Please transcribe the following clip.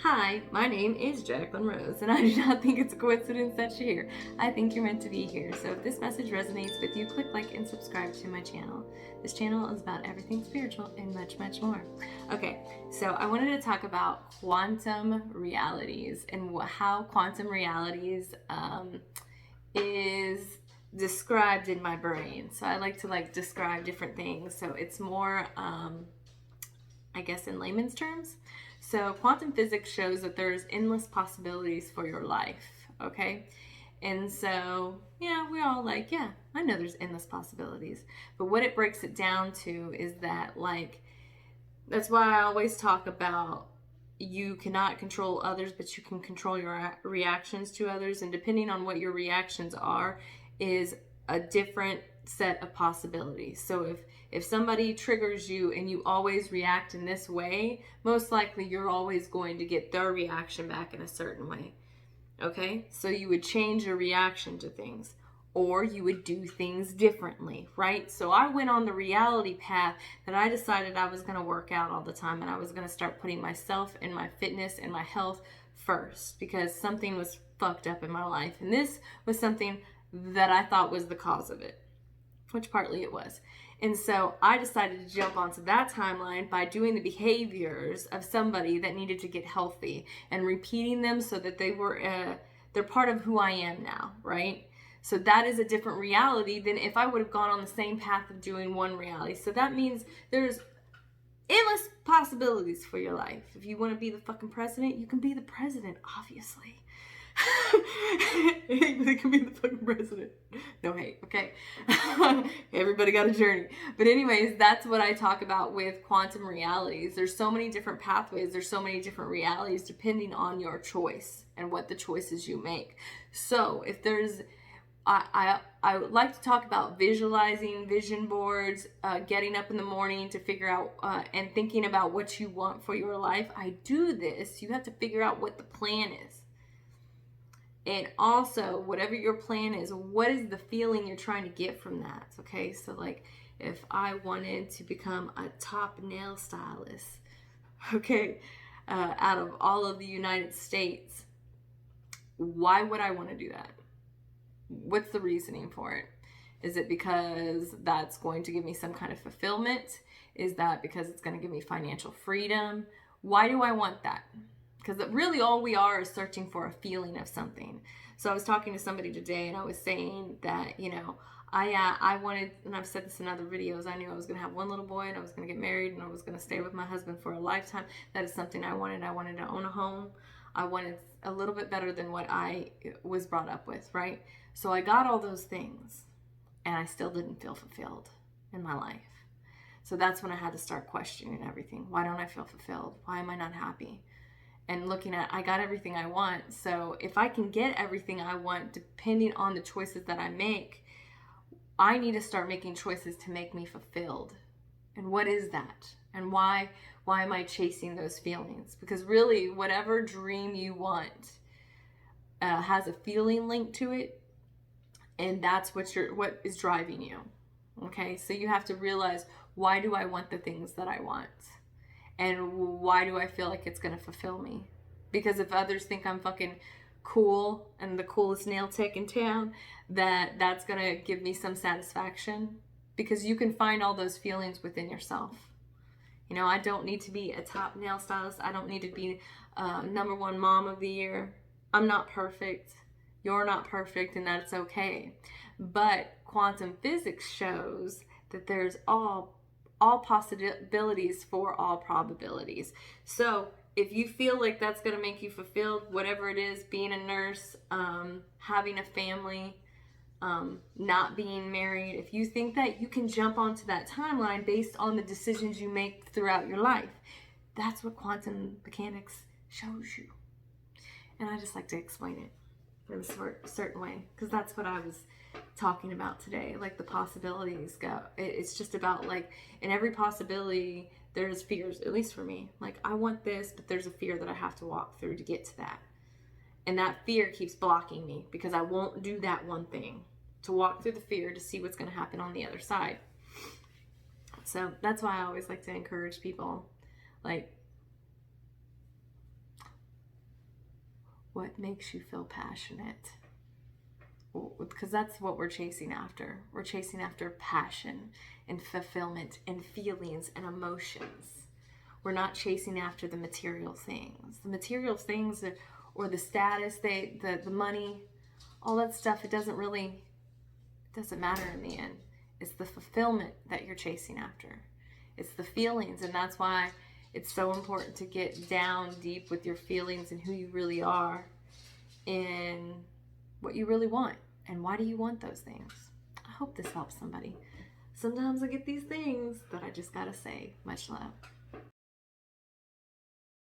Hi, my name is Jacqueline Rose, and I do not think it's a coincidence that you're here. I think you're meant to be here. So if this message resonates with you, click like and subscribe to my channel. This channel is about everything spiritual and much, much more. Okay, so I wanted to talk about quantum realities and how quantum realities is described in my brain. So I like to describe different things. So it's more, I guess, in layman's terms. So quantum physics shows that there's endless possibilities for your life, okay? And so, yeah, we all yeah, I know there's endless possibilities. But what it breaks it down to is that, that's why I always talk about you cannot control others, but you can control your reactions to others. And depending on what your reactions are, is a different set of possibilities. So if somebody triggers you and you always react in this way, most likely you're always going to get their reaction back in a certain way. Okay? So you would change your reaction to things, or you would do things differently, right? So I went on the reality path that I decided I was going to work out all the time, and I was going to start putting myself and my fitness and my health first, because something was fucked up in my life. And this was something that I thought was the cause of it, which partly it was. And so I decided to jump onto that timeline by doing the behaviors of somebody that needed to get healthy and repeating them so that they're part of who I am now, right? So that is a different reality than if I would have gone on the same path of doing one reality. So that means there's endless possibilities for your life. If you want to be the fucking president, you can be the president, obviously. They can be the fucking president. No hate, okay? Everybody got a journey. But anyways, that's what I talk about with quantum realities. There's so many different pathways. There's so many different realities depending on your choice and what the choices you make. So if there's I would like to talk about visualizing, vision boards, getting up in the morning to figure out and thinking about what you want for your life. I do this. You have to figure out what the plan is. And also, whatever your plan is, what is the feeling you're trying to get from that? Okay, so if I wanted to become a top nail stylist, okay, out of all of the United States, why would I want to do that? What's the reasoning for it? Is it because that's going to give me some kind of fulfillment? Is that because it's going to give me financial freedom? Why do I want that? Because really all we are is searching for a feeling of something. So I was talking to somebody today and I was saying that, I wanted, and I've said this in other videos, I knew I was going to have one little boy and I was going to get married and I was going to stay with my husband for a lifetime. That is something I wanted. I wanted to own a home. I wanted a little bit better than what I was brought up with, right? So I got all those things and I still didn't feel fulfilled in my life. So that's when I had to start questioning everything. Why don't I feel fulfilled? Why am I not happy? And looking at, I got everything I want. So if I can get everything I want, depending on the choices that I make, I need to start making choices to make me fulfilled. And what is that? And why am I chasing those feelings? Because really, whatever dream you want has a feeling linked to it. And that's what is driving you. Okay, so you have to realize, why do I want the things that I want? And why do I feel like it's going to fulfill me? Because if others think I'm fucking cool and the coolest nail tech in town, that's going to give me some satisfaction. Because you can find all those feelings within yourself. I don't need to be a top nail stylist. I don't need to be #1 mom of the year. I'm not perfect. You're not perfect, and that's okay. But quantum physics shows that there's all possibilities for all probabilities. So if you feel like that's going to make you fulfilled, whatever it is, being a nurse, having a family, not being married, if you think that you can jump onto that timeline based on the decisions you make throughout your life, that's what quantum mechanics shows you. And I just like to explain it in a certain way, because that's what I was talking about today. The possibilities go, it's just about in every possibility there's fears, at least for me. I want this, but there's a fear that I have to walk through to get to that, and that fear keeps blocking me because I won't do that one thing, to walk through the fear to see what's going to happen on the other side. So that's why I always like to encourage people, what makes you feel passionate. Because that's what we're chasing after. We're chasing after passion and fulfillment and feelings and emotions. We're not chasing after the material things. The material things or the status, the money, all that stuff, it doesn't matter in the end. It's the fulfillment that you're chasing after. It's the feelings, and that's why it's so important to get down deep with your feelings and who you really are and what you really want and why do you want those things. I hope this helps somebody. Sometimes I get these things that I just gotta say. Much love.